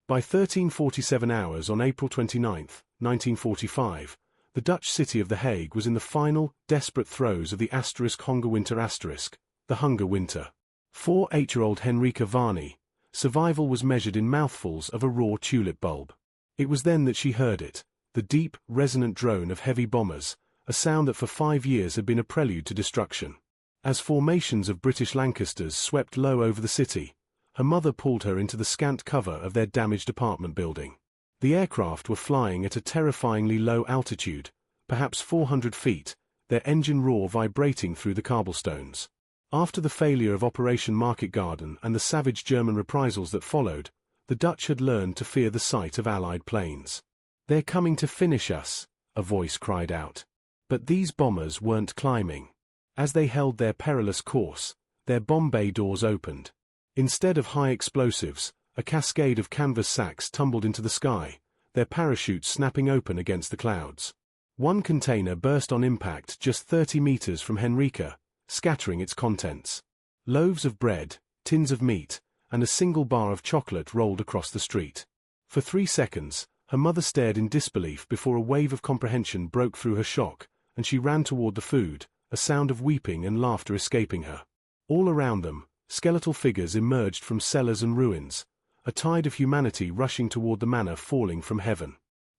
By 1347 hours on April 29, 1945, the Dutch city of The Hague was in the final, desperate throes of the Hongerwinter the Hunger Winter. For 8-year-old Henrika Vanir, survival was measured in mouthfuls of a raw tulip bulb. It was then that she heard it, the deep, resonant drone of heavy bombers, a sound that for 5 years had been a prelude to destruction. As formations of British Lancasters swept low over the city, her mother pulled her into the scant cover of their damaged apartment building. The aircraft were flying at a terrifyingly low altitude, perhaps 400 feet, their engine roar vibrating through the cobblestones. After the failure of Operation Manna and the savage German reprisals that followed, the Dutch had learned to fear the sight of Allied planes. "They're coming to finish us," a voice cried out. But these bombers weren't climbing. As they held their perilous course, their bomb bay doors opened. Instead of high explosives, a cascade of canvas sacks tumbled into the sky, their parachutes snapping open against the clouds. One container burst on impact just 30 meters from Henrika, scattering its contents. Loaves of bread, tins of meat, and a single bar of chocolate rolled across the street. For 3 seconds, her mother stared in disbelief before a wave of comprehension broke through her shock, and she ran toward the food, a sound of weeping and laughter escaping her. All around them, skeletal figures emerged from cellars and ruins, a tide of humanity rushing toward the manna falling from heaven.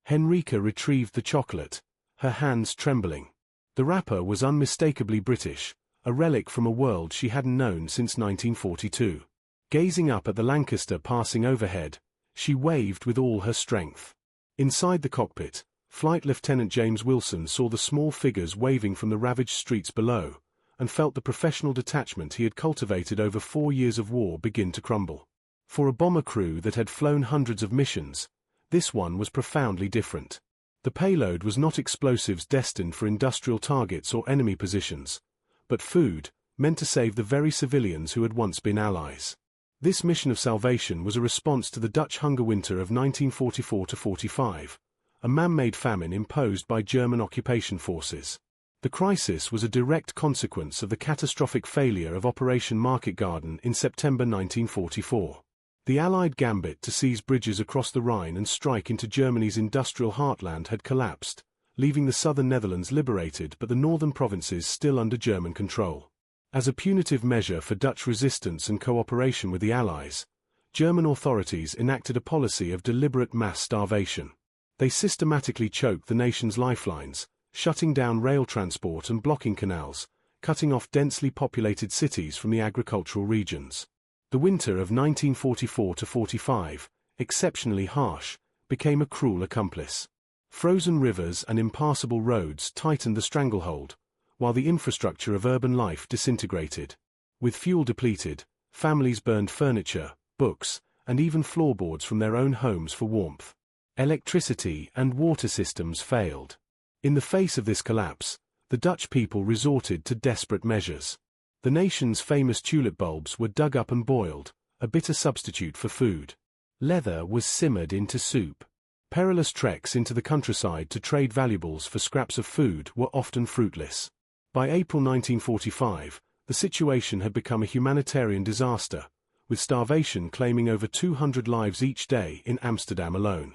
Henrika retrieved the chocolate, her hands trembling. The wrapper was unmistakably British, a relic from a world she hadn't known since 1942. Gazing up at the Lancaster passing overhead, she waved with all her strength. Inside the cockpit, Flight Lieutenant James Wilson saw the small figures waving from the ravaged streets below, and felt the professional detachment he had cultivated over 4 years of war begin to crumble. For a bomber crew that had flown hundreds of missions, this one was profoundly different. The payload was not explosives destined for industrial targets or enemy positions, but food, meant to save the very civilians who had once been allies. This mission of salvation was a response to the Dutch Hongerwinter of 1944–45, a man-made famine imposed by German occupation forces. The crisis was a direct consequence of the catastrophic failure of Operation Manna in September 1944. The Allied gambit to seize bridges across the Rhine and strike into Germany's industrial heartland had collapsed, leaving the southern Netherlands liberated but the northern provinces still under German control. As a punitive measure for Dutch resistance and cooperation with the Allies, German authorities enacted a policy of deliberate mass starvation. They systematically choked the nation's lifelines, shutting down rail transport and blocking canals, cutting off densely populated cities from the agricultural regions. The winter of 1944–45, exceptionally harsh, became a cruel accomplice. Frozen rivers and impassable roads tightened the stranglehold, while the infrastructure of urban life disintegrated. With fuel depleted, families burned furniture, books, and even floorboards from their own homes for warmth. Electricity and water systems failed. In the face of this collapse, the Dutch people resorted to desperate measures. The nation's famous tulip bulbs were dug up and boiled, a bitter substitute for food. Leather was simmered into soup. Perilous treks into the countryside to trade valuables for scraps of food were often fruitless. By April 1945, the situation had become a humanitarian disaster, with starvation claiming over 200 lives each day in Amsterdam alone.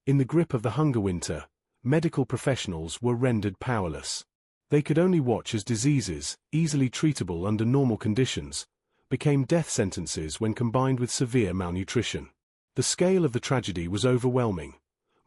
In the grip of the Hongerwinter, medical professionals were rendered powerless. They could only watch as diseases, easily treatable under normal conditions, became death sentences when combined with severe malnutrition. The scale of the tragedy was overwhelming.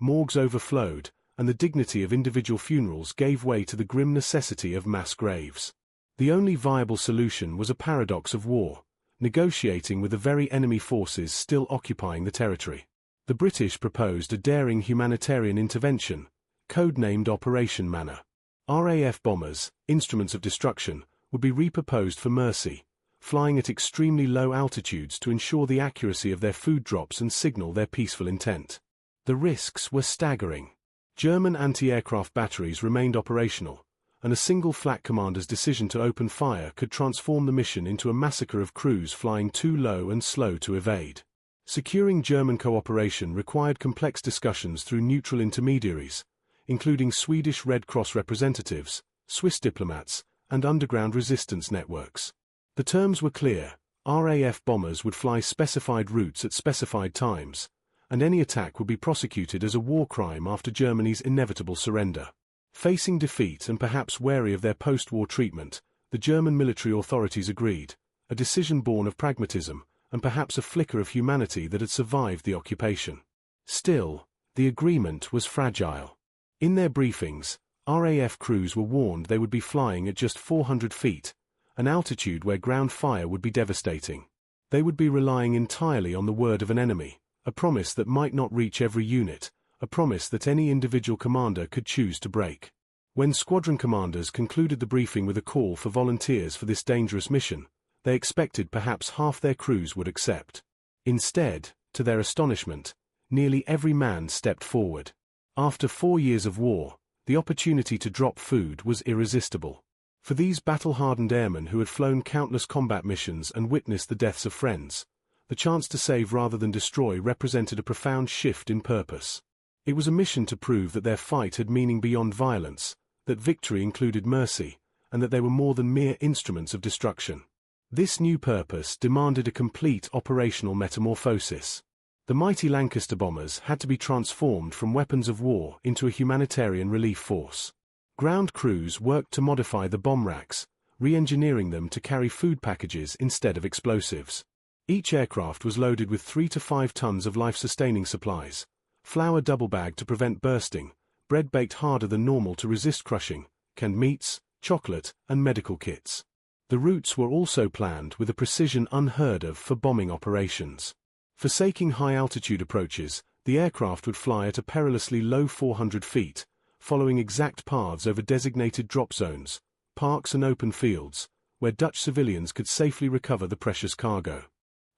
Morgues overflowed, and the dignity of individual funerals gave way to the grim necessity of mass graves. The only viable solution was a paradox of war, negotiating with the very enemy forces still occupying the territory. The British proposed a daring humanitarian intervention, codenamed Operation Manna. RAF bombers, instruments of destruction, would be repurposed for mercy, flying at extremely low altitudes to ensure the accuracy of their food drops and signal their peaceful intent. The risks were staggering. German anti-aircraft batteries remained operational, and a single flak commander's decision to open fire could transform the mission into a massacre of crews flying too low and slow to evade. Securing German cooperation required complex discussions through neutral intermediaries, including Swedish Red Cross representatives, Swiss diplomats, and underground resistance networks. The terms were clear: RAF bombers would fly specified routes at specified times, and any attack would be prosecuted as a war crime after Germany's inevitable surrender. Facing defeat and perhaps wary of their post-war treatment, the German military authorities agreed, a decision born of pragmatism, and perhaps a flicker of humanity that had survived the occupation. Still, the agreement was fragile. In their briefings, RAF crews were warned they would be flying at just 400 feet, an altitude where ground fire would be devastating. They would be relying entirely on the word of an enemy, a promise that might not reach every unit, a promise that any individual commander could choose to break. When squadron commanders concluded the briefing with a call for volunteers for this dangerous mission, they expected perhaps half their crews would accept. Instead, to their astonishment, nearly every man stepped forward. After 4 years of war, the opportunity to drop food was irresistible. For these battle-hardened airmen who had flown countless combat missions and witnessed the deaths of friends, the chance to save rather than destroy represented a profound shift in purpose. It was a mission to prove that their fight had meaning beyond violence, that victory included mercy, and that they were more than mere instruments of destruction. This new purpose demanded a complete operational metamorphosis. The mighty Lancaster bombers had to be transformed from weapons of war into a humanitarian relief force. Ground crews worked to modify the bomb racks, re-engineering them to carry food packages instead of explosives. Each aircraft was loaded with 3 to 5 tons of life-sustaining supplies, flour double-bagged to prevent bursting, bread baked harder than normal to resist crushing, canned meats, chocolate, and medical kits. The routes were also planned with a precision unheard of for bombing operations. Forsaking high-altitude approaches, the aircraft would fly at a perilously low 400 feet, following exact paths over designated drop zones, parks and open fields, where Dutch civilians could safely recover the precious cargo.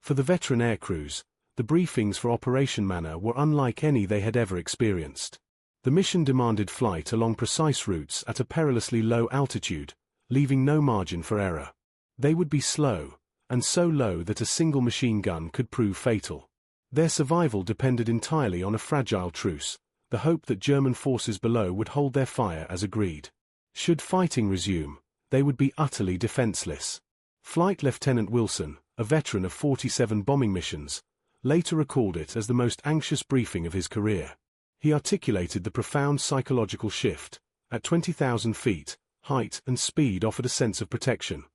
For the veteran aircrews, the briefings for Operation Manna were unlike any they had ever experienced. The mission demanded flight along precise routes at a perilously low altitude, leaving no margin for error. They would be slow, and so low that a single machine gun could prove fatal. Their survival depended entirely on a fragile truce, the hope that German forces below would hold their fire as agreed. Should fighting resume, they would be utterly defenseless. Flight Lieutenant Wilson, a veteran of 47 bombing missions, later recalled it as the most anxious briefing of his career. He articulated the profound psychological shift. At 20,000 feet, height and speed offered a sense of protection.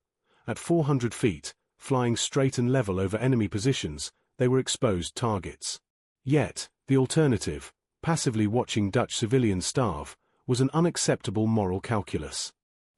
At 400 feet, flying straight and level over enemy positions, they were exposed targets. Yet, the alternative, passively watching Dutch civilians starve, was an unacceptable moral calculus.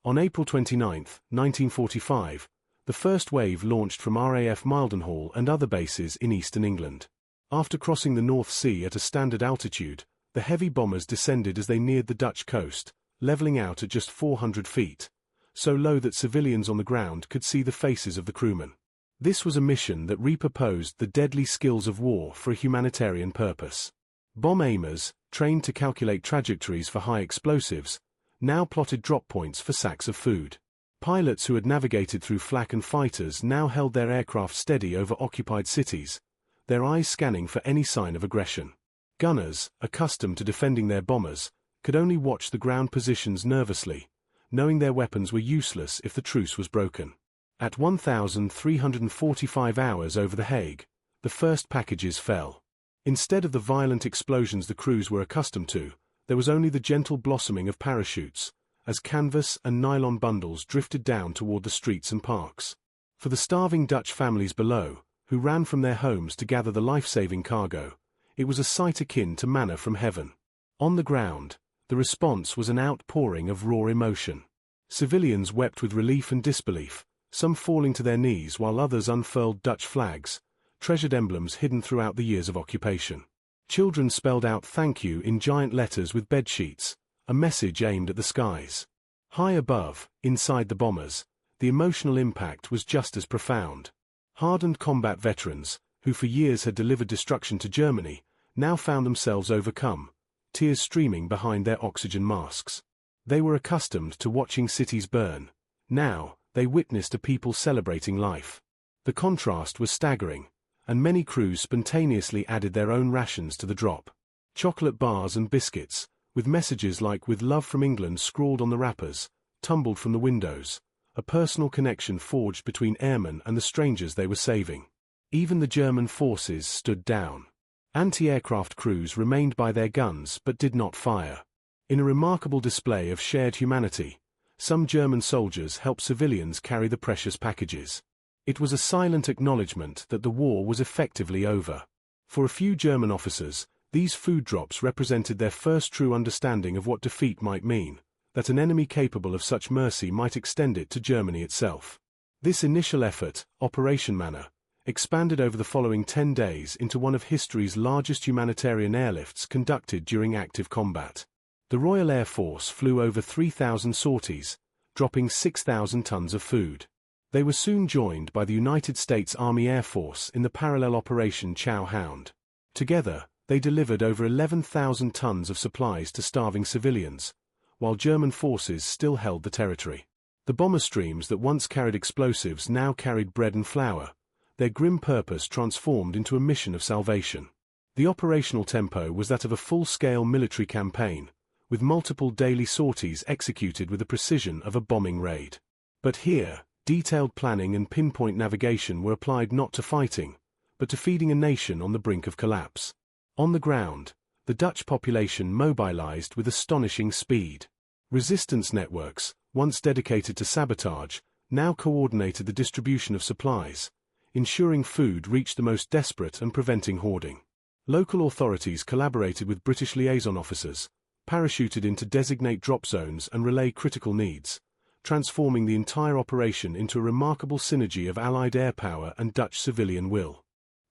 On April 29, 1945, the first wave launched from RAF Mildenhall and other bases in eastern England. After crossing the North Sea at a standard altitude, the heavy bombers descended as they neared the Dutch coast, leveling out at just 400 feet, so low that civilians on the ground could see the faces of the crewmen. This was a mission that repurposed the deadly skills of war for a humanitarian purpose. Bomb aimers, trained to calculate trajectories for high explosives, now plotted drop points for sacks of food. Pilots who had navigated through flak and fighters now held their aircraft steady over occupied cities, their eyes scanning for any sign of aggression. Gunners, accustomed to defending their bombers, could only watch the ground positions nervously, knowing their weapons were useless if the truce was broken. At 1,345 hours over the Hague, the first packages fell. Instead of the violent explosions the crews were accustomed to, there was only the gentle blossoming of parachutes, as canvas and nylon bundles drifted down toward the streets and parks. For the starving Dutch families below, who ran from their homes to gather the life-saving cargo, it was a sight akin to manna from heaven. On the ground, the response was an outpouring of raw emotion. Civilians wept with relief and disbelief, some falling to their knees while others unfurled Dutch flags, treasured emblems hidden throughout the years of occupation. Children spelled out "thank you" in giant letters with bedsheets, a message aimed at the skies. High above, inside the bombers, the emotional impact was just as profound. Hardened combat veterans, who for years had delivered destruction to Germany, now found themselves overcome, tears streaming behind their oxygen masks. They were accustomed to watching cities burn. Now, they witnessed a people celebrating life. The contrast was staggering, and many crews spontaneously added their own rations to the drop. Chocolate bars and biscuits, with messages like "With love from England" scrawled on the wrappers, tumbled from the windows, a personal connection forged between airmen and the strangers they were saving. Even the German forces stood down. Anti-aircraft crews remained by their guns but did not fire. In a remarkable display of shared humanity, some German soldiers helped civilians carry the precious packages. It was a silent acknowledgement that the war was effectively over. For a few German officers, these food drops represented their first true understanding of what defeat might mean, that an enemy capable of such mercy might extend it to Germany itself. This initial effort, Operation Manna, expanded over the following 10 days into one of history's largest humanitarian airlifts conducted during active combat. The Royal Air Force flew over 3,000 sorties, dropping 6,000 tons of food. They were soon joined by the United States Army Air Force in the parallel Operation Chow Hound. Together, they delivered over 11,000 tons of supplies to starving civilians, while German forces still held the territory. The bomber streams that once carried explosives now carried bread and flour, their grim purpose transformed into a mission of salvation. The operational tempo was that of a full-scale military campaign, with multiple daily sorties executed with the precision of a bombing raid. But here, detailed planning and pinpoint navigation were applied not to fighting, but to feeding a nation on the brink of collapse. On the ground, the Dutch population mobilized with astonishing speed. Resistance networks, once dedicated to sabotage, now coordinated the distribution of supplies, ensuring food reached the most desperate and preventing hoarding. Local authorities collaborated with British liaison officers, parachuted in to designate drop zones and relay critical needs, transforming the entire operation into a remarkable synergy of Allied air power and Dutch civilian will.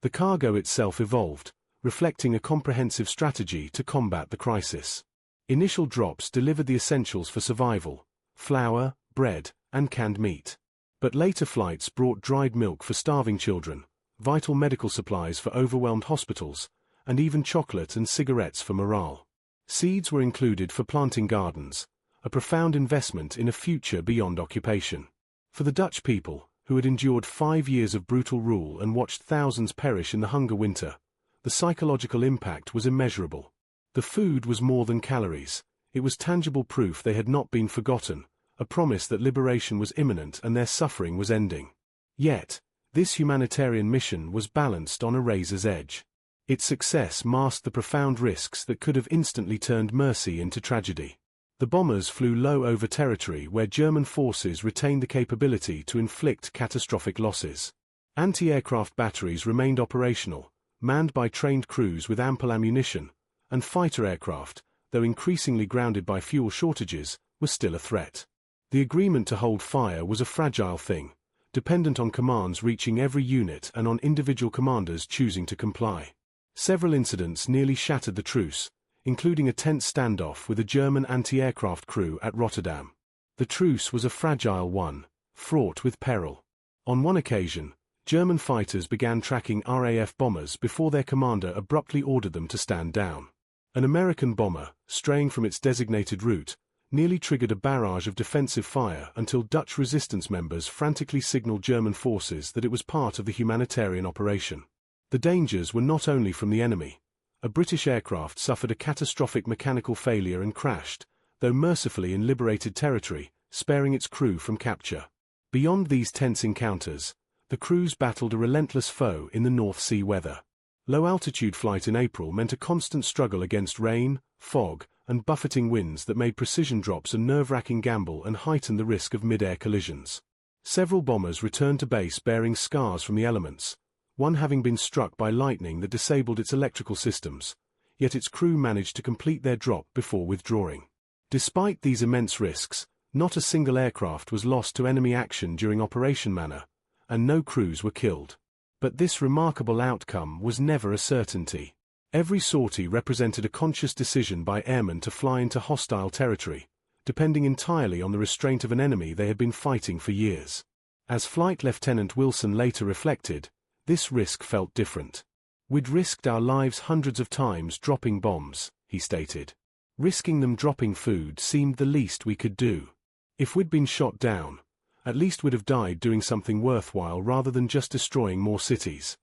The cargo itself evolved, reflecting a comprehensive strategy to combat the crisis. Initial drops delivered the essentials for survival: flour, bread, and canned meat. But later flights brought dried milk for starving children, vital medical supplies for overwhelmed hospitals, and even chocolate and cigarettes for morale. Seeds were included for planting gardens, a profound investment in a future beyond occupation. For the Dutch people, who had endured 5 years of brutal rule and watched thousands perish in the Hongerwinter, the psychological impact was immeasurable. The food was more than calories. It was tangible proof they had not been forgotten, a promise that liberation was imminent and their suffering was ending. Yet, this humanitarian mission was balanced on a razor's edge. Its success masked the profound risks that could have instantly turned mercy into tragedy. The bombers flew low over territory where German forces retained the capability to inflict catastrophic losses. Anti-aircraft batteries remained operational, manned by trained crews with ample ammunition, and fighter aircraft, though increasingly grounded by fuel shortages, were still a threat. The agreement to hold fire was a fragile thing, dependent on commands reaching every unit and on individual commanders choosing to comply. Several incidents nearly shattered the truce, including a tense standoff with a German anti-aircraft crew at Rotterdam. The truce was a fragile one, fraught with peril. On one occasion, German fighters began tracking RAF bombers before their commander abruptly ordered them to stand down. An American bomber, straying from its designated route, nearly triggered a barrage of defensive fire until Dutch resistance members frantically signaled German forces that it was part of the humanitarian operation. The dangers were not only from the enemy. A British aircraft suffered a catastrophic mechanical failure and crashed, though mercifully in liberated territory, sparing its crew from capture. Beyond these tense encounters, the crews battled a relentless foe in the North Sea weather. Low-altitude flight in April meant a constant struggle against rain, fog, and buffeting winds that made precision drops a nerve-wracking gamble and heightened the risk of mid-air collisions. Several bombers returned to base bearing scars from the elements, one having been struck by lightning that disabled its electrical systems, yet its crew managed to complete their drop before withdrawing. Despite these immense risks, not a single aircraft was lost to enemy action during Operation Manna, and no crews were killed. But this remarkable outcome was never a certainty. Every sortie represented a conscious decision by airmen to fly into hostile territory, depending entirely on the restraint of an enemy they had been fighting for years. As Flight Lieutenant Wilson later reflected, this risk felt different. "We'd risked our lives hundreds of times dropping bombs," he stated. "Risking them dropping food seemed the least we could do. If we'd been shot down, at least we'd have died doing something worthwhile rather than just destroying more cities."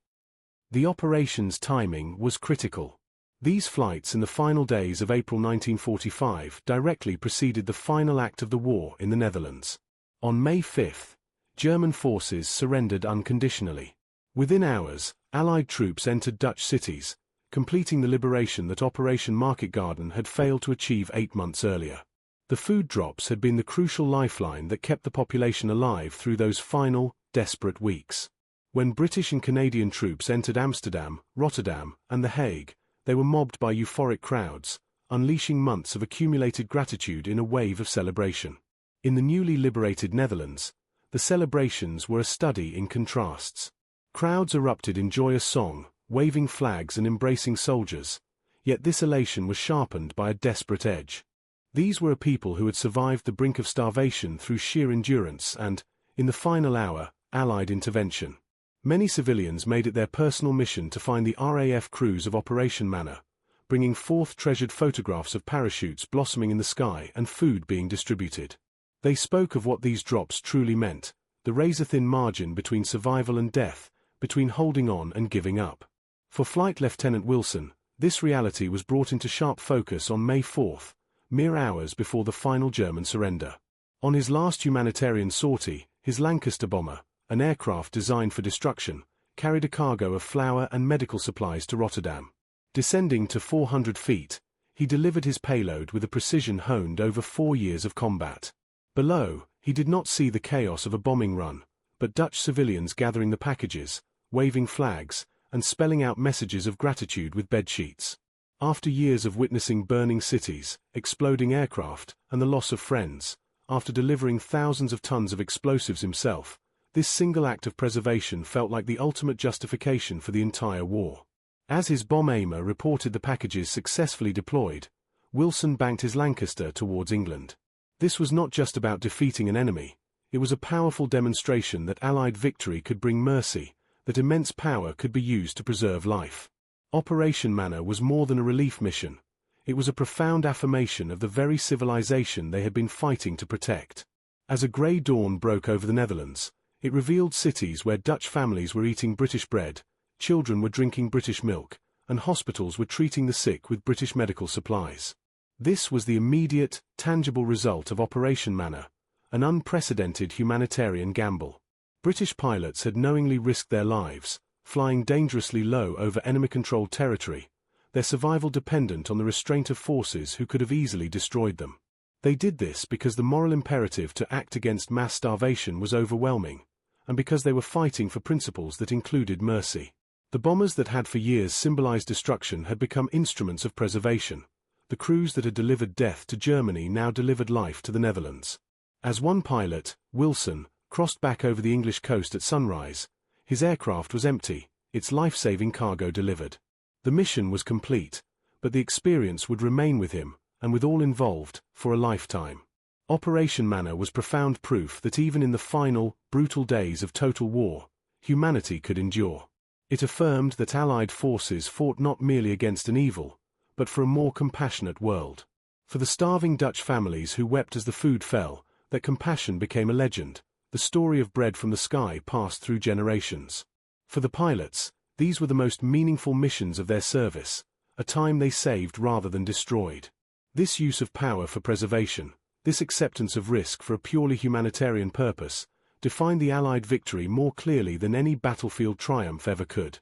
The operation's timing was critical. These flights in the final days of April 1945 directly preceded the final act of the war in the Netherlands. On May 5, German forces surrendered unconditionally. Within hours, Allied troops entered Dutch cities, completing the liberation that Operation Market Garden had failed to achieve 8 months earlier. The food drops had been the crucial lifeline that kept the population alive through those final, desperate weeks. When British and Canadian troops entered Amsterdam, Rotterdam, and The Hague, they were mobbed by euphoric crowds, unleashing months of accumulated gratitude in a wave of celebration. In the newly liberated Netherlands, the celebrations were a study in contrasts. Crowds erupted in joyous song, waving flags and embracing soldiers, yet this elation was sharpened by a desperate edge. These were a people who had survived the brink of starvation through sheer endurance and, in the final hour, Allied intervention. Many civilians made it their personal mission to find the RAF crews of Operation Manna, bringing forth treasured photographs of parachutes blossoming in the sky and food being distributed. They spoke of what these drops truly meant, the razor-thin margin between survival and death, between holding on and giving up. For Flight Lieutenant Wilson, this reality was brought into sharp focus on May 4th, mere hours before the final German surrender. On his last humanitarian sortie, his Lancaster bomber, an aircraft designed for destruction, carried a cargo of flour and medical supplies to Rotterdam. Descending to 400 feet, he delivered his payload with a precision honed over 4 years of combat. Below, he did not see the chaos of a bombing run, but Dutch civilians gathering the packages, waving flags, and spelling out messages of gratitude with bedsheets. After years of witnessing burning cities, exploding aircraft, and the loss of friends, after delivering thousands of tons of explosives himself, this single act of preservation felt like the ultimate justification for the entire war. As his bomb aimer reported the packages successfully deployed, Wilson banked his Lancaster towards England. This was not just about defeating an enemy, it was a powerful demonstration that Allied victory could bring mercy, that immense power could be used to preserve life. Operation Manna was more than a relief mission. It was a profound affirmation of the very civilization they had been fighting to protect. As a grey dawn broke over the Netherlands, it revealed cities where Dutch families were eating British bread, children were drinking British milk, and hospitals were treating the sick with British medical supplies. This was the immediate, tangible result of Operation Manna, an unprecedented humanitarian gamble. British pilots had knowingly risked their lives, flying dangerously low over enemy-controlled territory, their survival dependent on the restraint of forces who could have easily destroyed them. They did this because the moral imperative to act against mass starvation was overwhelming, and because they were fighting for principles that included mercy. The bombers that had for years symbolized destruction had become instruments of preservation. The crews that had delivered death to Germany now delivered life to the Netherlands. As one pilot, Wilson, crossed back over the English coast at sunrise, his aircraft was empty, its life-saving cargo delivered. The mission was complete, but the experience would remain with him, and with all involved, for a lifetime. Operation Manna was profound proof that even in the final, brutal days of total war, humanity could endure. It affirmed that Allied forces fought not merely against an evil, but for a more compassionate world. For the starving Dutch families who wept as the food fell, that compassion became a legend. The story of bread from the sky passed through generations. For the pilots, these were the most meaningful missions of their service, a time they saved rather than destroyed. This use of power for preservation, this acceptance of risk for a purely humanitarian purpose, defined the Allied victory more clearly than any battlefield triumph ever could.